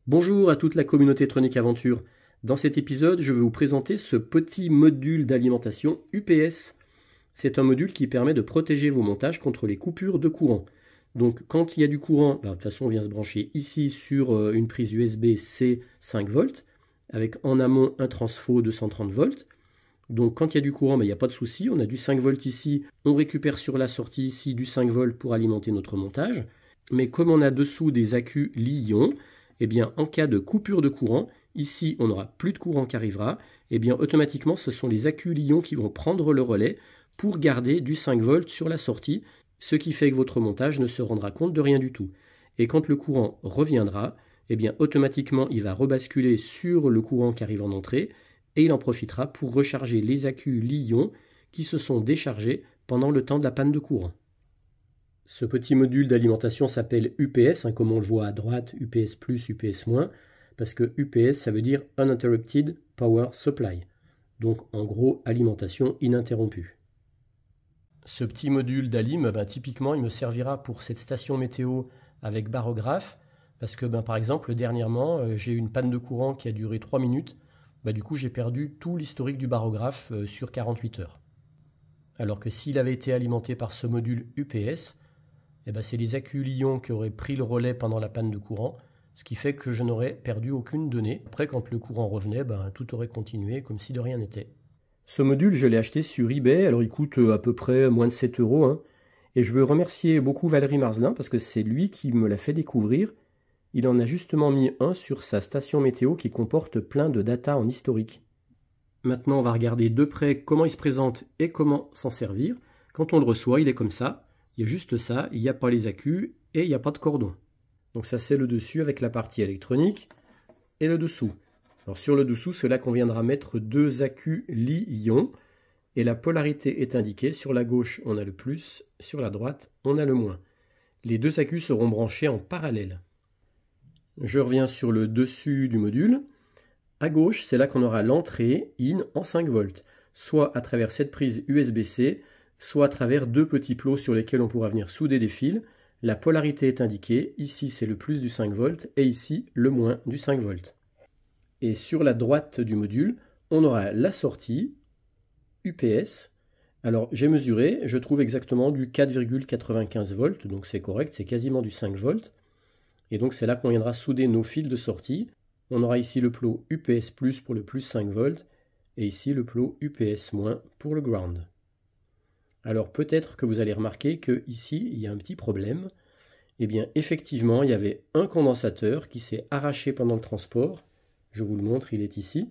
Bonjour à toute la communauté Tronic Aventure. Dans cet épisode, je vais vous présenter ce petit module d'alimentation UPS. C'est un module qui permet de protéger vos montages contre les coupures de courant. Donc quand il y a du courant, de toute façon on vient se brancher ici sur une prise USB-C 5 volts, avec en amont un transfo de 130 volts. Donc quand il y a du courant, il n'y a pas de souci, on a du 5 volts ici, on récupère sur la sortie ici du 5 volts pour alimenter notre montage. Mais comme on a dessous des accus Li-ion, eh bien, en cas de coupure de courant, ici on n'aura plus de courant qui arrivera, eh bien automatiquement ce sont les accus Li-ion qui vont prendre le relais pour garder du 5 volts sur la sortie, ce qui fait que votre montage ne se rendra compte de rien du tout. Et quand le courant reviendra, eh bien automatiquement il va rebasculer sur le courant qui arrive en entrée et il en profitera pour recharger les accus Li-ion qui se sont déchargés pendant le temps de la panne de courant. Ce petit module d'alimentation s'appelle UPS, comme on le voit à droite, UPS+, UPS-, parce que UPS, ça veut dire Uninterrupted Power Supply. Donc, en gros, alimentation ininterrompue. Ce petit module d'alim, typiquement, il me servira pour cette station météo avec barographe, parce que, par exemple, dernièrement, j'ai eu une panne de courant qui a duré 3 minutes. Du coup, j'ai perdu tout l'historique du barographe sur 48 heures. Alors que s'il avait été alimenté par ce module UPS, c'est les accus Li-ion qui auraient pris le relais pendant la panne de courant, ce qui fait que je n'aurais perdu aucune donnée. Après, quand le courant revenait, tout aurait continué comme si de rien n'était. Ce module, je l'ai acheté sur eBay, alors il coûte à peu près moins de 7 €. Et je veux remercier beaucoup Valérie Marzelin parce que c'est lui qui me l'a fait découvrir. Il en a justement mis un sur sa station météo qui comporte plein de data en historique. Maintenant, on va regarder de près comment il se présente et comment s'en servir. Quand on le reçoit, il est comme ça. Il y a juste ça, il n'y a pas les accus et il n'y a pas de cordon. Donc ça c'est le dessus avec la partie électronique et le dessous. Alors sur le dessous, c'est là qu'on viendra mettre deux accus Li-ion et la polarité est indiquée. Sur la gauche, on a le plus, sur la droite, on a le moins. Les deux accus seront branchés en parallèle. Je reviens sur le dessus du module. À gauche, c'est là qu'on aura l'entrée in en 5 volts, soit à travers cette prise USB-C, soit à travers deux petits plots sur lesquels on pourra venir souder des fils. La polarité est indiquée, ici c'est le plus du 5 volts et ici le moins du 5 volts. Et sur la droite du module, on aura la sortie UPS. Alors j'ai mesuré, je trouve exactement du 4,95 volts, donc c'est correct, c'est quasiment du 5 volts. Et donc c'est là qu'on viendra souder nos fils de sortie. On aura ici le plot UPS+ pour le plus 5 volts et ici le plot UPS- pour le ground. Alors peut-être que vous allez remarquer qu'ici, il y a un petit problème. Eh bien, effectivement, il y avait un condensateur qui s'est arraché pendant le transport. Je vous le montre, il est ici.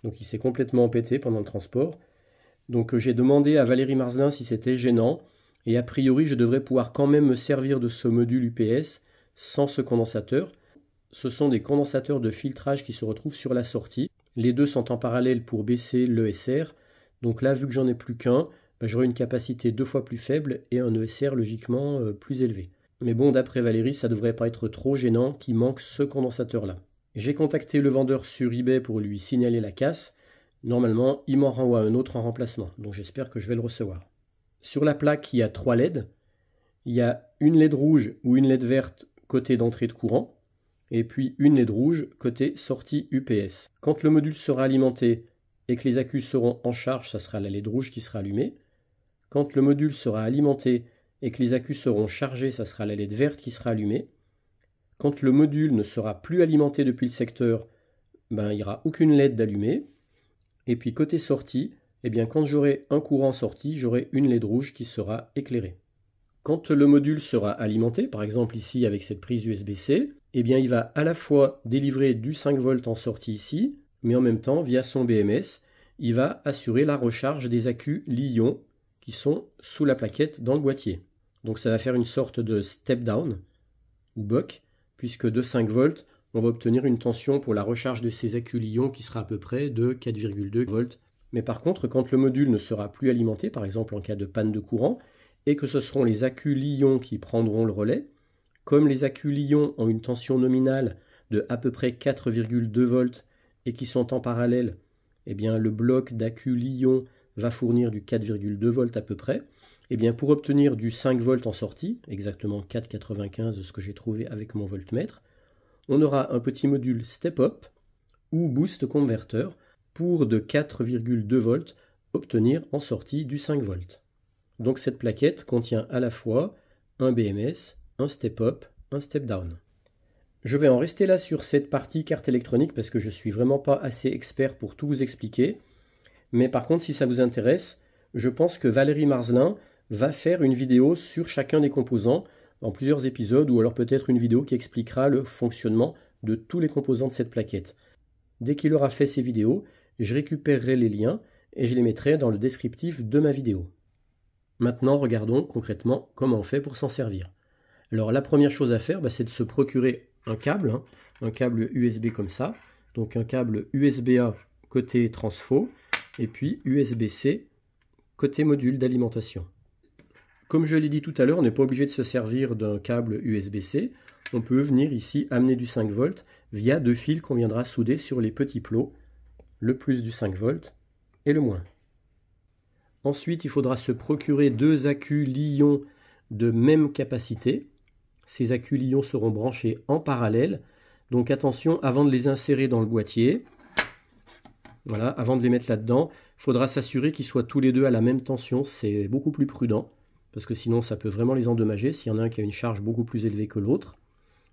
Donc il s'est complètement empêté pendant le transport. Donc j'ai demandé à Valérie Marzelin si c'était gênant. Et a priori, je devrais pouvoir quand même me servir de ce module UPS sans ce condensateur. Ce sont des condensateurs de filtrage qui se retrouvent sur la sortie. Les deux sont en parallèle pour baisser l'ESR. Donc là, vu que j'en ai plus qu'un, j'aurai une capacité 2 fois plus faible et un ESR logiquement plus élevé. Mais bon, d'après Valérie, ça devrait pas être trop gênant qu'il manque ce condensateur-là. J'ai contacté le vendeur sur eBay pour lui signaler la casse. Normalement, il m'en renvoie un autre en remplacement, donc j'espère que je vais le recevoir. Sur la plaque, il y a 3 LED. Il y a une LED rouge ou une LED verte côté d'entrée de courant, et puis une LED rouge côté sortie UPS. Quand le module sera alimenté et que les accus seront en charge, ça sera la LED rouge qui sera allumée. Quand le module sera alimenté et que les accus seront chargés, ça sera la LED verte qui sera allumée. Quand le module ne sera plus alimenté depuis le secteur, il n'y aura aucune LED d'allumée. Et puis côté sortie, quand j'aurai un courant sorti, j'aurai une LED rouge qui sera éclairée. Quand le module sera alimenté, par exemple ici avec cette prise USB-C, il va à la fois délivrer du 5 volts en sortie ici, mais en même temps, via son BMS, il va assurer la recharge des accus Li-ion qui sont sous la plaquette dans le boîtier. Donc ça va faire une sorte de step down ou buck, puisque de 5 volts, on va obtenir une tension pour la recharge de ces accus Li-ion qui sera à peu près de 4,2 volts. Mais par contre, quand le module ne sera plus alimenté, par exemple en cas de panne de courant, et que ce seront les accus Li-ion qui prendront le relais, comme les accus Li-ion ont une tension nominale de à peu près 4,2 volts et qui sont en parallèle, le bloc d'accus Li-ion va fournir du 4,2 volts à peu près. Pour obtenir du 5 volts en sortie, exactement 4,95 ce que j'ai trouvé avec mon voltmètre, on aura un petit module step-up ou boost converter pour de 4,2 volts obtenir en sortie du 5 volts. Donc cette plaquette contient à la fois un BMS, un step-up, un step-down. Je vais en rester là sur cette partie carte électronique parce que je ne suis vraiment pas assez expert pour tout vous expliquer. Mais par contre, si ça vous intéresse, je pense que Valérie Marzelin va faire une vidéo sur chacun des composants en plusieurs épisodes, ou alors peut-être une vidéo qui expliquera le fonctionnement de tous les composants de cette plaquette. Dès qu'il aura fait ces vidéos, je récupérerai les liens et je les mettrai dans le descriptif de ma vidéo. Maintenant, regardons concrètement comment on fait pour s'en servir. Alors la première chose à faire, c'est de se procurer un câble USB comme ça, donc un câble USB-A côté transfo, et puis USB-C côté module d'alimentation. Comme je l'ai dit tout à l'heure, on n'est pas obligé de se servir d'un câble USB-C, on peut venir ici amener du 5 volts via deux fils qu'on viendra souder sur les petits plots, le plus du 5 volts et le moins. Ensuite, il faudra se procurer deux accus Li-ion de même capacité. Ces accus Li-ion seront branchés en parallèle. Donc attention, avant de les insérer dans le boîtier, voilà, avant de les mettre là-dedans, il faudra s'assurer qu'ils soient tous les deux à la même tension. C'est beaucoup plus prudent, parce que sinon ça peut vraiment les endommager s'il y en a un qui a une charge beaucoup plus élevée que l'autre.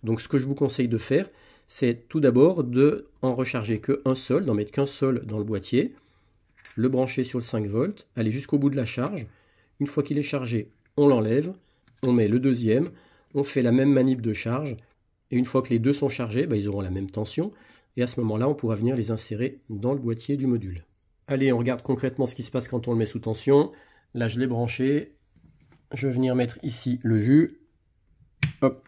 Donc ce que je vous conseille de faire, c'est tout d'abord de en recharger qu'un seul, d'en mettre qu'un seul dans le boîtier, le brancher sur le 5 volts, aller jusqu'au bout de la charge. Une fois qu'il est chargé, on l'enlève, on met le deuxième, on fait la même manip de charge, et une fois que les deux sont chargés, ils auront la même tension, et à ce moment-là, on pourra venir les insérer dans le boîtier du module. Allez, on regarde concrètement ce qui se passe quand on le met sous tension. Là, je l'ai branché, je vais venir mettre ici le jus, hop,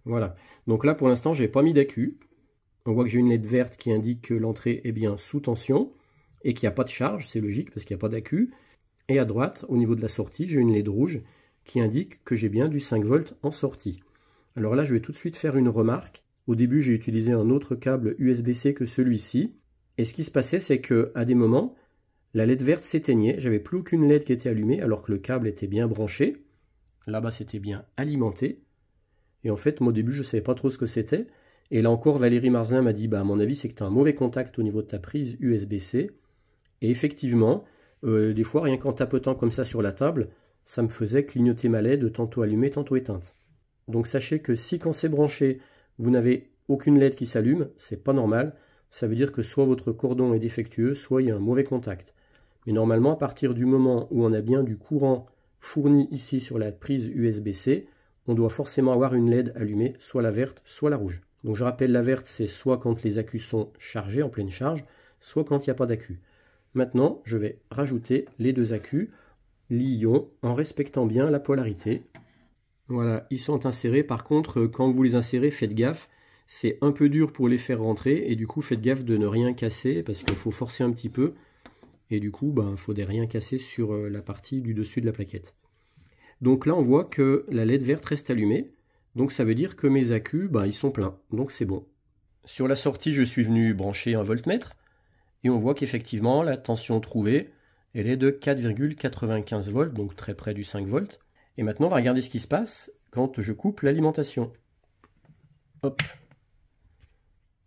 voilà. Donc là, pour l'instant, je n'ai pas mis d'accu. On voit que j'ai une LED verte qui indique que l'entrée est bien sous tension, et qu'il n'y a pas de charge, c'est logique parce qu'il n'y a pas d'accu. Et à droite, au niveau de la sortie, j'ai une LED rouge qui indique que j'ai bien du 5 volts en sortie. Alors là, je vais tout de suite faire une remarque. Au début, j'ai utilisé un autre câble USB-C que celui-ci. Et ce qui se passait, c'est qu'à des moments, la LED verte s'éteignait. J'avais plus aucune LED qui était allumée alors que le câble était bien branché. Là-bas, c'était bien alimenté. Et en fait, moi au début, je ne savais pas trop ce que c'était. Et là encore, Valérie Marzelin m'a dit, à mon avis, c'est que tu as un mauvais contact au niveau de ta prise USB-C. Et effectivement, des fois, rien qu'en tapotant comme ça sur la table, ça me faisait clignoter ma LED, tantôt allumée, tantôt éteinte. Donc sachez que si quand c'est branché, vous n'avez aucune LED qui s'allume, c'est pas normal. Ça veut dire que soit votre cordon est défectueux, soit il y a un mauvais contact. Mais normalement, à partir du moment où on a bien du courant fourni ici sur la prise USB-C, on doit forcément avoir une LED allumée, soit la verte, soit la rouge. Donc je rappelle, la verte, c'est soit quand les accus sont chargés, en pleine charge, soit quand il n'y a pas d'accu. Maintenant, je vais rajouter les deux accus Li-ion en respectant bien la polarité. Voilà, ils sont insérés. Par contre, quand vous les insérez, faites gaffe. C'est un peu dur pour les faire rentrer et du coup, faites gaffe de ne rien casser parce qu'il faut forcer un petit peu. Et du coup, il faut rien casser sur la partie du dessus de la plaquette. Donc là, on voit que la LED verte reste allumée. Donc ça veut dire que mes accus, ils sont pleins. Donc c'est bon. Sur la sortie, je suis venu brancher un voltmètre. Et on voit qu'effectivement, la tension trouvée, elle est de 4,95 volts, donc très près du 5 volts. Et maintenant, on va regarder ce qui se passe quand je coupe l'alimentation. Hop.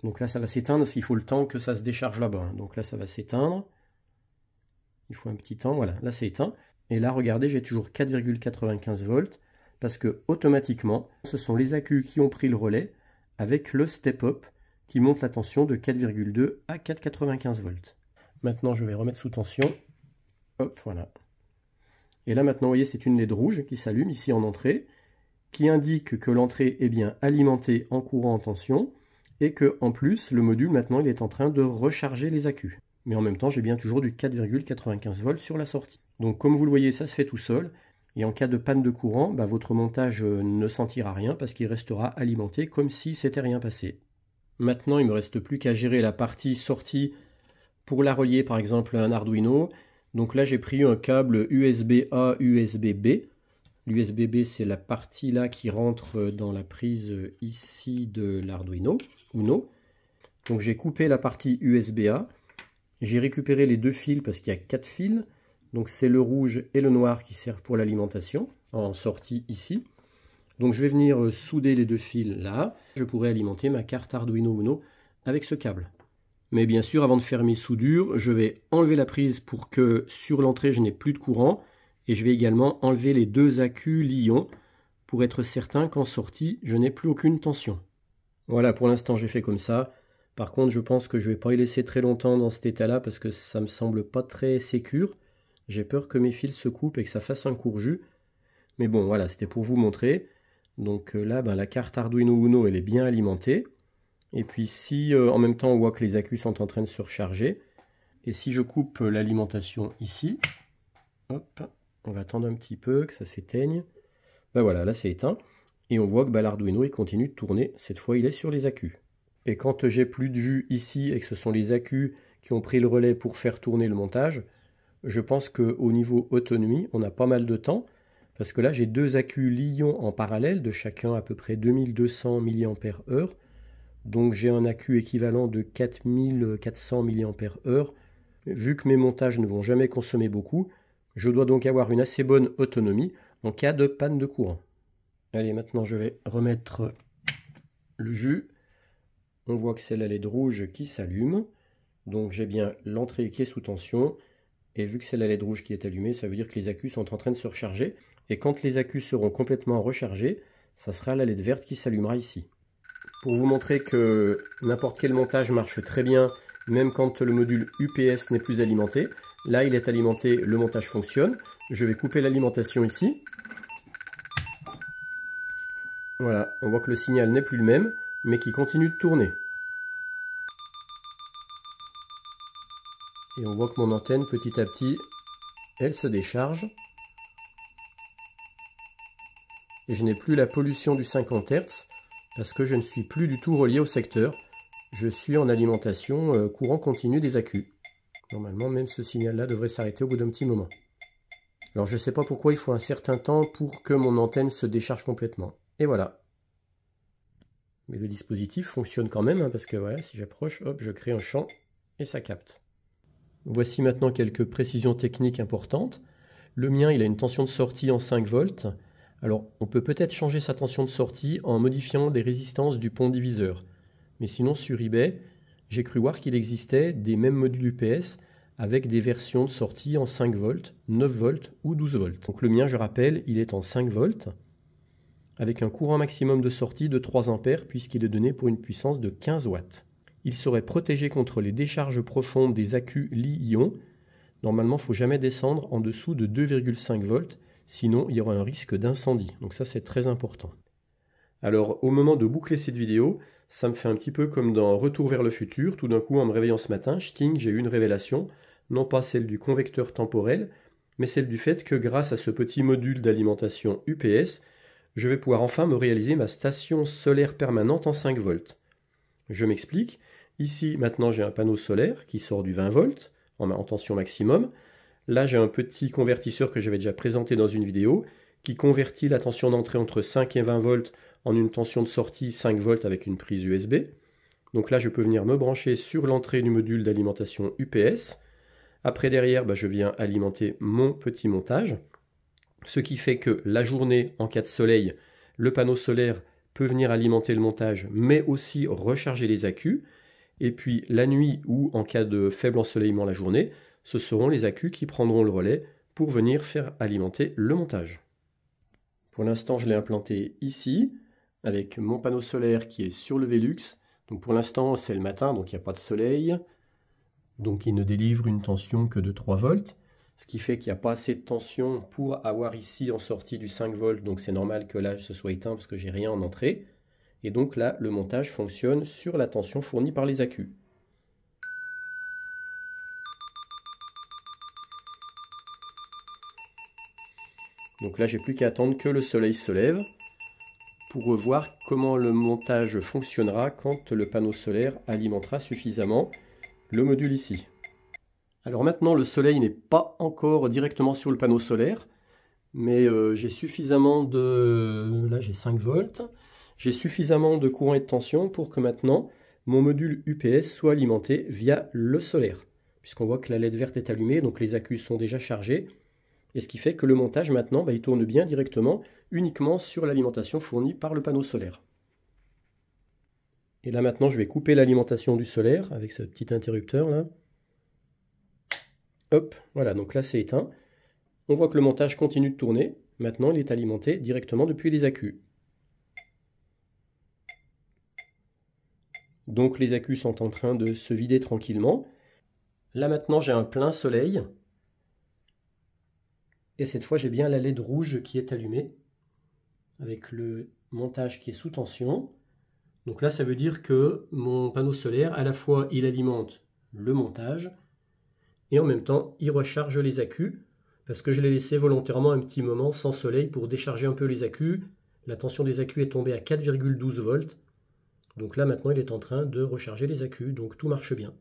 Donc là, ça va s'éteindre, il faut le temps que ça se décharge là-bas. Donc là, ça va s'éteindre. Il faut un petit temps, voilà, là c'est éteint. Et là, regardez, j'ai toujours 4,95 volts, parce que automatiquement, ce sont les accus qui ont pris le relais avec le step-up, qui monte la tension de 4,2 à 4,95 volts. Maintenant, je vais remettre sous tension. Hop, voilà. Et là, maintenant, vous voyez, c'est une LED rouge qui s'allume ici en entrée, qui indique que l'entrée est bien alimentée en courant en tension, et que en plus, le module, maintenant, il est en train de recharger les accus. Mais en même temps, j'ai bien toujours du 4,95 volts sur la sortie. Donc, comme vous le voyez, ça se fait tout seul. Et en cas de panne de courant, votre montage ne sentira rien, parce qu'il restera alimenté comme si c'était rien passé. Maintenant, il ne me reste plus qu'à gérer la partie sortie pour la relier par exemple à un Arduino. Donc là, j'ai pris un câble USB-A, USB-B. L'USB-B, c'est la partie là qui rentre dans la prise ici de l'Arduino Uno. Donc j'ai coupé la partie USB-A. J'ai récupéré les deux fils parce qu'il y a 4 fils. Donc c'est le rouge et le noir qui servent pour l'alimentation en sortie ici. Donc je vais venir souder les deux fils là. Je pourrais alimenter ma carte Arduino Uno avec ce câble. Mais bien sûr, avant de faire mes soudures, je vais enlever la prise pour que sur l'entrée je n'ai plus de courant. Et je vais également enlever les deux accus Li-ion pour être certain qu'en sortie, je n'ai plus aucune tension. Voilà, pour l'instant j'ai fait comme ça. Par contre, je pense que je ne vais pas y laisser très longtemps dans cet état-là parce que ça me semble pas très sécure. J'ai peur que mes fils se coupent et que ça fasse un court-jus. Mais bon, voilà, c'était pour vous montrer. Donc là, la carte Arduino Uno, elle est bien alimentée. Et puis si en même temps on voit que les accus sont en train de se recharger, et si je coupe l'alimentation ici, hop, on va attendre un petit peu que ça s'éteigne. Voilà, là c'est éteint. Et on voit que l'Arduino il continue de tourner. Cette fois il est sur les accus. Et quand j'ai plus de jus ici et que ce sont les accus qui ont pris le relais pour faire tourner le montage, je pense qu'au niveau autonomie, on a pas mal de temps. Parce que là j'ai deux accus Li-ion en parallèle de chacun à peu près 2200 mAh. Donc j'ai un accu équivalent de 4400 mAh. Vu que mes montages ne vont jamais consommer beaucoup, je dois donc avoir une assez bonne autonomie en cas de panne de courant. Allez, maintenant je vais remettre le jus. On voit que c'est la LED rouge qui s'allume. Donc j'ai bien l'entrée qui est sous tension. Et vu que c'est la LED rouge qui est allumée, ça veut dire que les accus sont en train de se recharger. Et quand les accus seront complètement rechargés, ça sera la LED verte qui s'allumera ici. Pour vous montrer que n'importe quel montage marche très bien, même quand le module UPS n'est plus alimenté. Là, il est alimenté, le montage fonctionne. Je vais couper l'alimentation ici. Voilà, on voit que le signal n'est plus le même, mais qui continue de tourner. Et on voit que mon antenne, petit à petit, elle se décharge. Et je n'ai plus la pollution du 50 Hz. Parce que je ne suis plus du tout relié au secteur. Je suis en alimentation courant continu des accus. Normalement, même ce signal-là devrait s'arrêter au bout d'un petit moment. Alors, je ne sais pas pourquoi il faut un certain temps pour que mon antenne se décharge complètement. Et voilà. Mais le dispositif fonctionne quand même, parce que voilà, si j'approche, hop, je crée un champ et ça capte. Voici maintenant quelques précisions techniques importantes. Le mien, il a une tension de sortie en 5 volts. Alors, on peut peut-être changer sa tension de sortie en modifiant les résistances du pont diviseur. Mais sinon, sur eBay, j'ai cru voir qu'il existait des mêmes modules UPS avec des versions de sortie en 5 volts, 9 volts ou 12 volts. Donc le mien, je rappelle, il est en 5 volts avec un courant maximum de sortie de 3 ampères puisqu'il est donné pour une puissance de 15 watts. Il serait protégé contre les décharges profondes des accus Li-ion. Normalement, il ne faut jamais descendre en dessous de 2,5 volts. Sinon, il y aura un risque d'incendie. Donc ça, c'est très important. Alors, au moment de boucler cette vidéo, ça me fait un petit peu comme dans Retour vers le futur. Tout d'un coup, en me réveillant ce matin, j'ai eu une révélation. Non pas celle du convecteur temporel, mais celle du fait que grâce à ce petit module d'alimentation UPS, je vais pouvoir enfin me réaliser ma station solaire permanente en 5 volts. Je m'explique. Ici, maintenant, j'ai un panneau solaire qui sort du 20 volts en tension maximum. Là, j'ai un petit convertisseur que j'avais déjà présenté dans une vidéo qui convertit la tension d'entrée entre 5 et 20 volts en une tension de sortie 5 volts avec une prise USB. Donc là, je peux venir me brancher sur l'entrée du module d'alimentation UPS. Après, derrière, je viens alimenter mon petit montage. Ce qui fait que la journée, en cas de soleil, le panneau solaire peut venir alimenter le montage, mais aussi recharger les accus. Et puis la nuit ou en cas de faible ensoleillement la journée, ce seront les accus qui prendront le relais pour venir faire alimenter le montage. Pour l'instant, je l'ai implanté ici, avec mon panneau solaire qui est sur le Velux. Donc pour l'instant, c'est le matin, donc il n'y a pas de soleil. Donc il ne délivre une tension que de 3 volts. Ce qui fait qu'il n'y a pas assez de tension pour avoir ici en sortie du 5 volts. Donc c'est normal que là, ce soit éteint parce que j'ai rien en entrée. Et donc là, le montage fonctionne sur la tension fournie par les accus. Donc là, j'ai plus qu'à attendre que le soleil se lève pour voir comment le montage fonctionnera quand le panneau solaire alimentera suffisamment le module ici. Alors maintenant, le soleil n'est pas encore directement sur le panneau solaire, mais j'ai suffisamment de... Là, j'ai 5 volts. J'ai suffisamment de courant et de tension pour que maintenant, mon module UPS soit alimenté via le solaire. Puisqu'on voit que la LED verte est allumée, donc les accus sont déjà chargés. Et ce qui fait que le montage maintenant, il tourne bien directement, uniquement sur l'alimentation fournie par le panneau solaire. Et là maintenant je vais couper l'alimentation du solaire avec ce petit interrupteur là. Hop, voilà, donc là c'est éteint. On voit que le montage continue de tourner. Maintenant il est alimenté directement depuis les accus. Donc les accus sont en train de se vider tranquillement. Là maintenant j'ai un plein soleil. Et cette fois j'ai bien la LED rouge qui est allumée. Avec le montage qui est sous tension. Donc là ça veut dire que mon panneau solaire, à la fois il alimente le montage. Et en même temps il recharge les accus. Parce que je l'ai laissé volontairement un petit moment sans soleil pour décharger un peu les accus. La tension des accus est tombée à 4,12 volts. Donc là maintenant il est en train de recharger les accus, donc tout marche bien.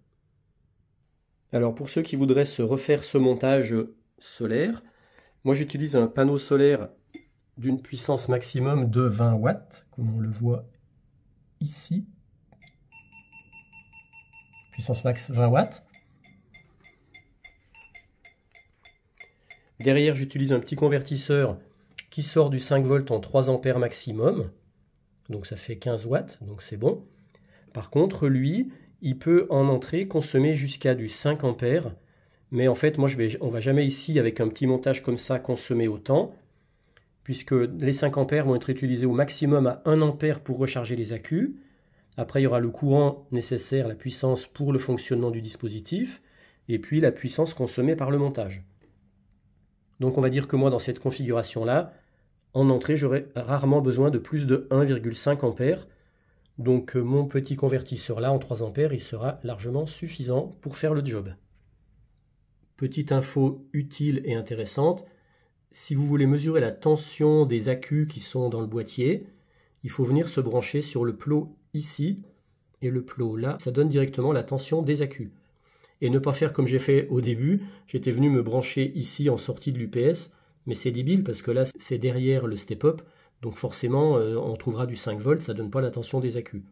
Alors pour ceux qui voudraient se refaire ce montage solaire, moi j'utilise un panneau solaire d'une puissance maximum de 20 watts, comme on le voit ici. Puissance max 20 watts. Derrière j'utilise un petit convertisseur qui sort du 5 volts en 3 ampères maximum. Donc ça fait 15 watts, donc c'est bon. Par contre, lui, il peut en entrée consommer jusqu'à du 5 ampères. Mais en fait, moi, on va jamais ici, avec un petit montage comme ça, consommer autant. Puisque les 5 ampères vont être utilisés au maximum à 1 ampère pour recharger les accus. Après, il y aura le courant nécessaire, la puissance pour le fonctionnement du dispositif. Et puis la puissance consommée par le montage. Donc on va dire que moi, dans cette configuration-là, en entrée, j'aurai rarement besoin de plus de 1,5 ampères. Donc mon petit convertisseur là en 3 ampères, il sera largement suffisant pour faire le job. Petite info utile et intéressante, si vous voulez mesurer la tension des accus qui sont dans le boîtier, il faut venir se brancher sur le plot ici, et le plot là, ça donne directement la tension des accus. Et ne pas faire comme j'ai fait au début, j'étais venu me brancher ici en sortie de l'UPS, mais c'est débile parce que là c'est derrière le step-up, donc forcément on trouvera du 5 volts, ça ne donne pas la tension des accus.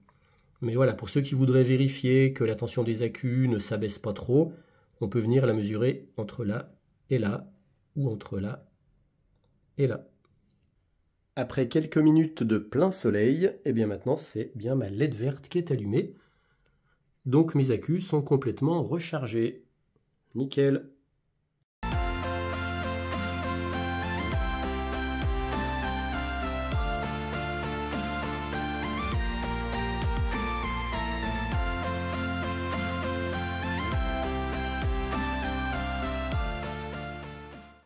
Mais voilà, pour ceux qui voudraient vérifier que la tension des accus ne s'abaisse pas trop, on peut venir la mesurer entre là et là, ou entre là et là. Après quelques minutes de plein soleil, et bien maintenant c'est bien ma LED verte qui est allumée. Donc mes accus sont complètement rechargés. Nickel.